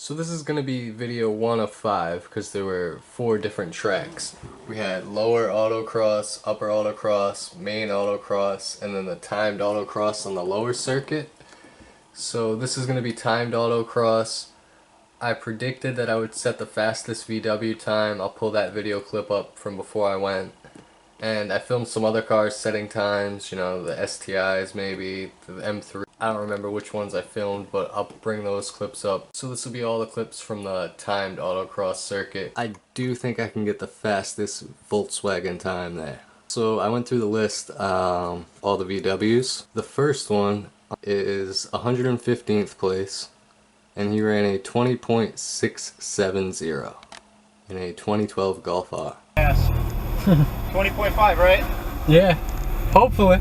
So this is going to be video 1 of 5 because there were 4 different tracks. We had lower autocross, upper autocross, main autocross, and then the timed autocross on the lower circuit. So this is going to be timed autocross. I predicted that I would set the fastest VW time. I'll pull that video clip up from before I went. And I filmed some other cars setting times, you know, the STIs maybe, the M3. I don't remember which ones I filmed, but I'll bring those clips up. So this will be all the clips from the timed autocross circuit. I do think I can get the fastest Volkswagen time there. So I went through the list, all the VWs. The first one is 115th place, and he ran a 20.670 in a 2012 Golf R. Yes. 20.5, right? Yeah, hopefully.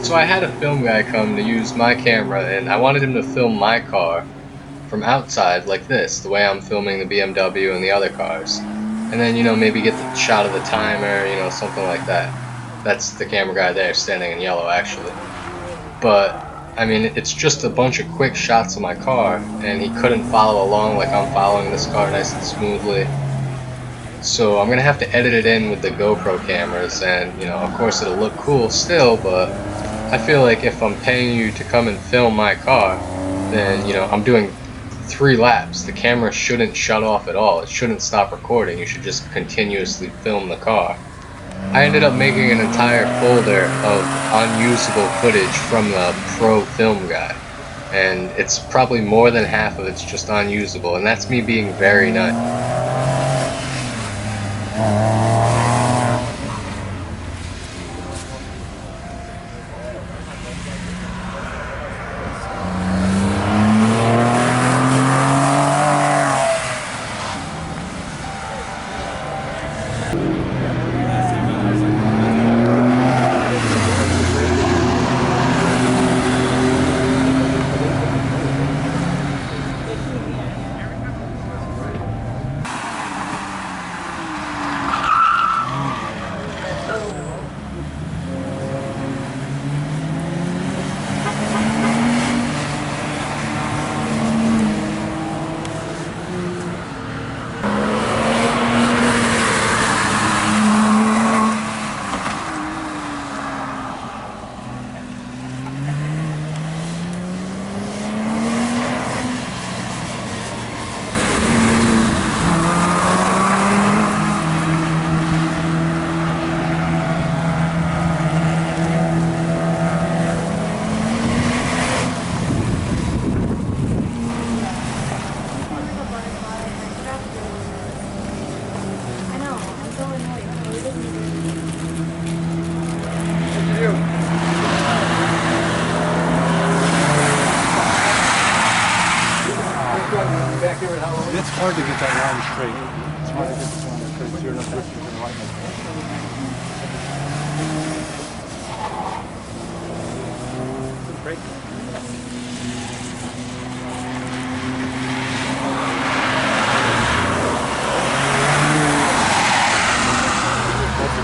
So I had a film guy come to use my camera, and I wanted him to film my car from outside like this, the way I'm filming the BMW and the other cars. And then, you know, maybe get the shot of the timer, you know, something like that. That's the camera guy there, standing in yellow, actually. But, I mean, it's just a bunch of quick shots of my car, and he couldn't follow along like I'm following this car nice and smoothly. So I'm gonna have to edit it in with the GoPro cameras, and, you know, of course it'll look cool still, but I feel like if I'm paying you to come and film my car, then, you know, I'm doing 3 laps. The camera shouldn't shut off at all. It shouldn't stop recording. You should just continuously film the car. I ended up making an entire folder of unusable footage from the pro film guy, and it's probably more than half of it's just unusable, and that's me being very nice. 'cause it's hard to get that line straight. It's hard to get this line straight so you're not drifting to the right. Break.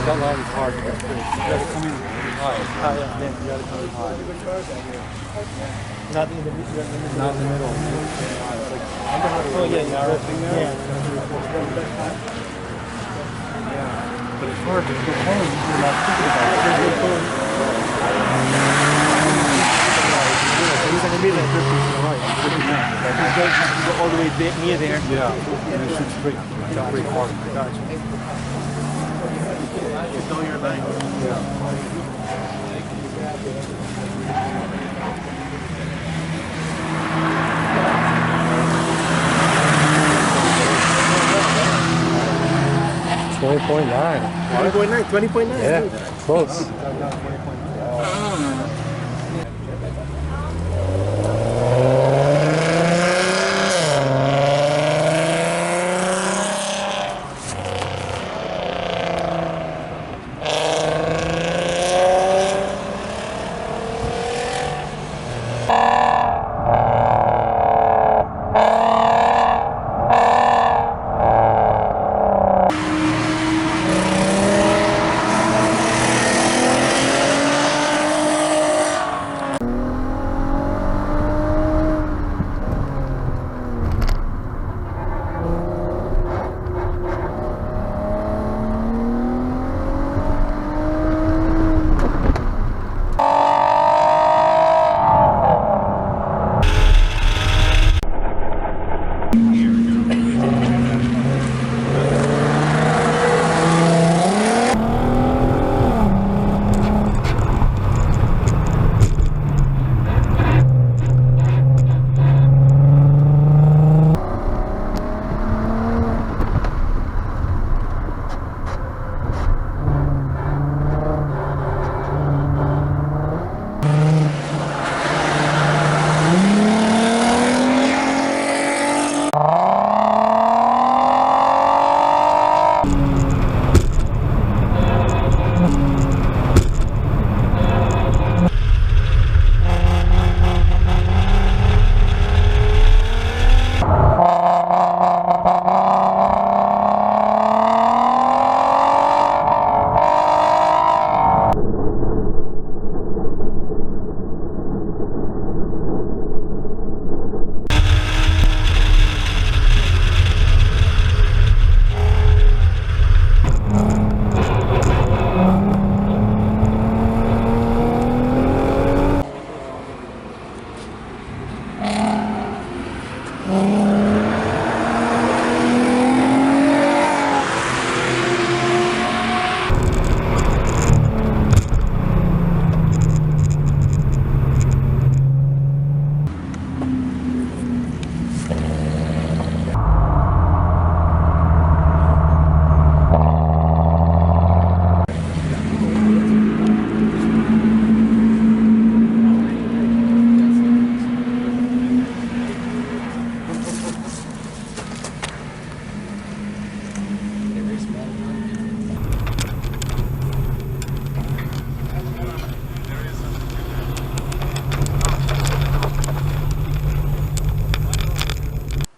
That line is hard to get straight. You gotta come in high. You gotta come in high. Not in the middle. Not in the middle. Oh yeah, you're drifting there. Yeah. But it's hard to go home if you're not thinking about it. He's in the middle and drifting to the right. You go all the way near there. Yeah. And it should break hard. Gotcha. You know your line. Yeah. 20.9. 20.9. Yeah, close.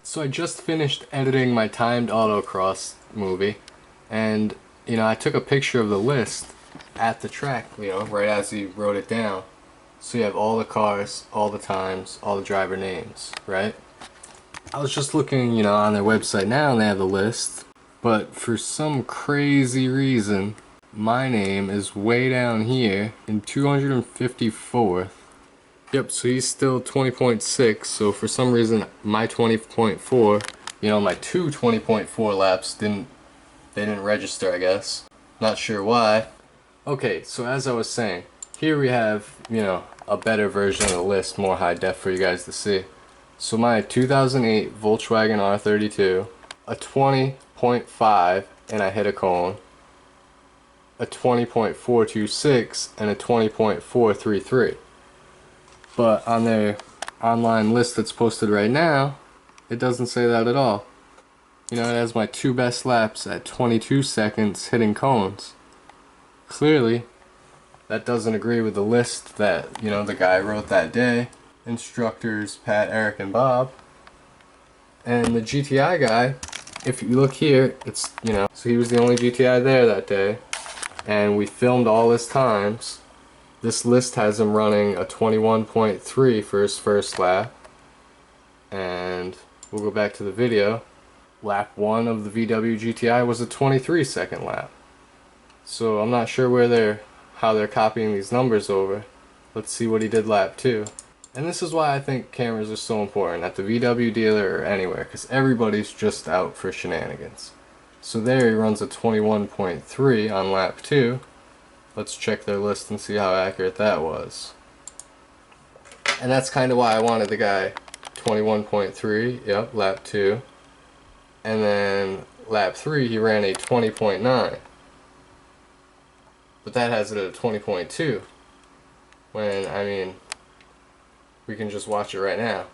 So I just finished editing my timed autocross movie, and you know, I took a picture of the list at the track, you know, right as he wrote it down. So you have all the cars, all the times, all the driver names, right? I was just looking, you know, on their website now and they have the list, but for some crazy reason, my name is way down here in 254th. Yep, so he's still 20.6, so for some reason my 20.4, you know, my two 20.4 laps didn't register, I guess. Not sure why. Okay, so as I was saying, here we have, you know, a better version of the list, more high def for you guys to see. So my 2008 Volkswagen R32, a 20.5 and I hit a cone, a 20.426 and a 20.433. But on their online list that's posted right now, it doesn't say that at all. You know, it has my two best laps at 22 seconds hitting cones. Clearly, that doesn't agree with the list that, you know, the guy wrote that day. Instructors Pat, Eric, and Bob. And the GTI guy, if you look here, it's, you know, so he was the only GTI there that day. And we filmed all his times. This list has him running a 21.3 for his first lap. And we'll go back to the video. Lap 1 of the VW GTI was a 23-second lap. So I'm not sure how they're copying these numbers over. Let's see what he did lap 2. And this is why I think cameras are so important at the VW dealer or anywhere, because everybody's just out for shenanigans. So there he runs a 21.3 on lap 2. Let's check their list and see how accurate that was. And that's kind of why I wanted the guy 21.3, yep, lap 2. And then lap 3 he ran a 20.9. But that has it at a 20.2. When, I mean, we can just watch it right now.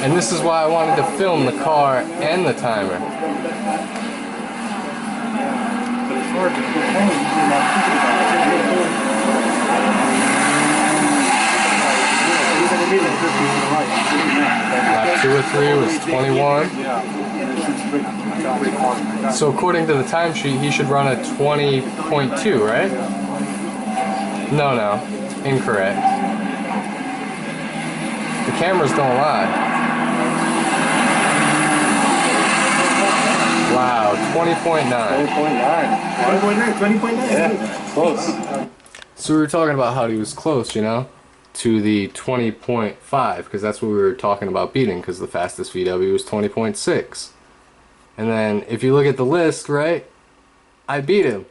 And this is why I wanted to film the car and the timer. Lap 2 or 3 was 21. So according to the timesheet, he should run a 20.2, right? No, incorrect. The cameras don't lie. Wow, 20.9. 20.9. Yeah, close. So we were talking about how he was close, you know, to the 20.5, because that's what we were talking about beating, because the fastest VW was 20.6. And then if you look at the list, right, I beat him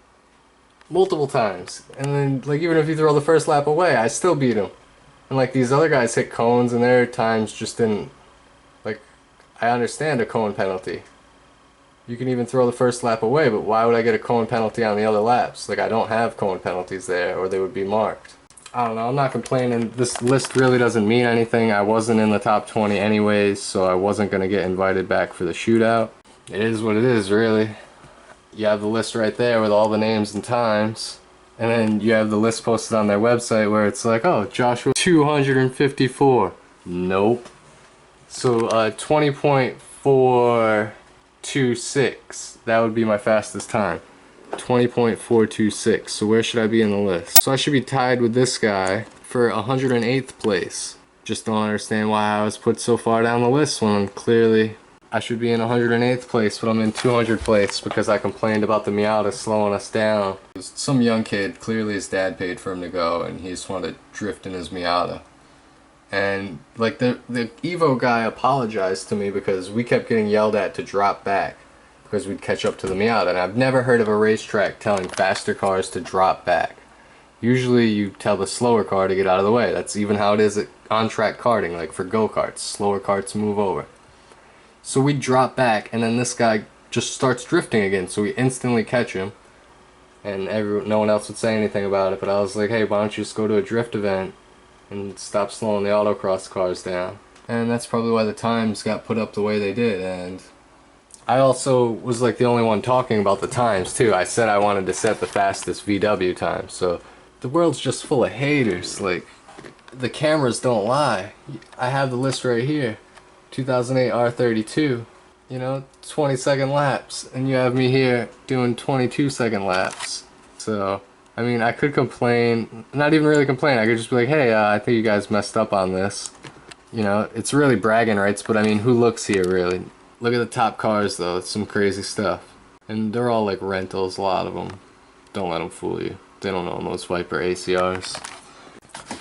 multiple times. And then, like, even if you throw the first lap away, I still beat him. And like, these other guys hit cones and their times just didn't, like, I understand a cone penalty. You can even throw the first lap away, but why would I get a cone penalty on the other laps? Like, I don't have cone penalties there, or they would be marked. I don't know, I'm not complaining. This list really doesn't mean anything. I wasn't in the top 20 anyways, so I wasn't going to get invited back for the shootout. It is what it is, really. You have the list right there with all the names and times. And then you have the list posted on their website where it's like, oh, Joshua 254. Nope. So 20.426. That would be my fastest time. 20.426. So where should I be in the list? So I should be tied with this guy for 108th place. Just don't understand why I was put so far down the list when I'm clearly, I should be in 108th place, but I'm in 200th place because I complained about the Miata slowing us down. Some young kid, clearly his dad paid for him to go, and he just wanted to drift in his Miata. And like the Evo guy apologized to me because we kept getting yelled at to drop back because we'd catch up to the Miata, and I've never heard of a racetrack telling faster cars to drop back. Usually you tell the slower car to get out of the way. That's even how it is at on-track karting, like for go-karts. Slower carts move over. So we drop back, and then this guy just starts drifting again, so we instantly catch him. And no one else would say anything about it, but I was like, hey, why don't you just go to a drift event and stop slowing the autocross cars down? And that's probably why the times got put up the way they did. And I also was like the only one talking about the times too. I said I wanted to set the fastest VW time, so the world's just full of haters. Like, the cameras don't lie. I have the list right here. 2008 R32, you know, 20-second laps, and you have me here doing 22-second laps. So, I mean, I could complain, not even really complain, I could just be like, hey, I think you guys messed up on this. You know, it's really bragging rights, but I mean, who looks here, really? Look at the top cars, though, it's some crazy stuff. And they're all like rentals, a lot of them. Don't let them fool you. They don't own those Viper ACRs.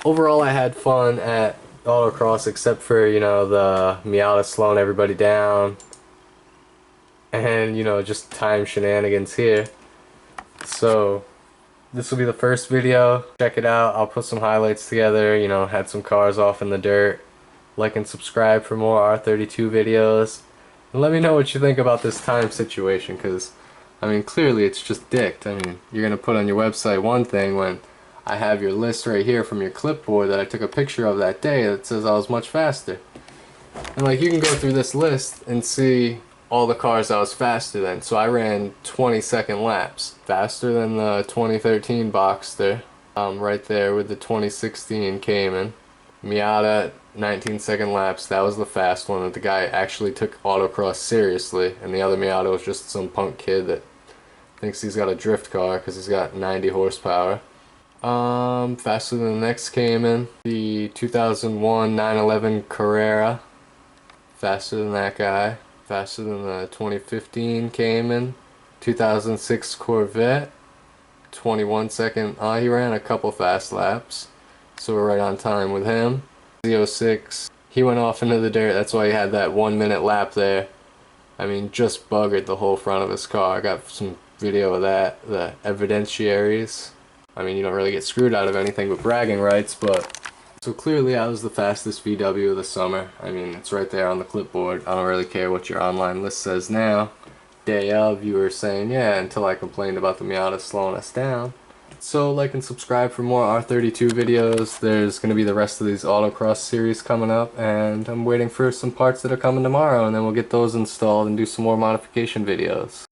Overall, I had fun at Autocross, except for, you know, the Miata slowing everybody down, and, you know, just time shenanigans here. So this will be the first video. Check it out. I'll put some highlights together. You know, had some cars off in the dirt. Like and subscribe for more R32 videos, and let me know what you think about this time situation, because I mean, clearly it's just dicked. I mean, you're gonna put on your website one thing when I have your list right here from your clipboard that I took a picture of that day that says I was much faster. And like, you can go through this list and see all the cars I was faster than. So I ran 20-second laps, faster than the 2013 Boxster, right there with the 2016 Cayman. Miata, 19-second laps, that was the fast one that the guy actually took autocross seriously, and the other Miata was just some punk kid that thinks he's got a drift car because he's got 90 horsepower. Faster than the next Cayman, the 2001 911 Carrera, faster than that guy. Faster than the 2015 Cayman, 2006 Corvette, 21-second, he ran a couple fast laps, so we're right on time with him. The 06, he went off into the dirt, that's why he had that 1-minute lap there. I mean, just buggered the whole front of his car. I got some video of that, the evidentiaries. I mean, you don't really get screwed out of anything but bragging rights, but... So clearly I was the fastest VW of the summer. I mean, it's right there on the clipboard. I don't really care what your online list says now. Day of, you were saying, yeah, until I complained about the Miata slowing us down. So like and subscribe for more R32 videos. There's going to be the rest of these Autocross series coming up, and I'm waiting for some parts that are coming tomorrow, and then we'll get those installed and do some more modification videos.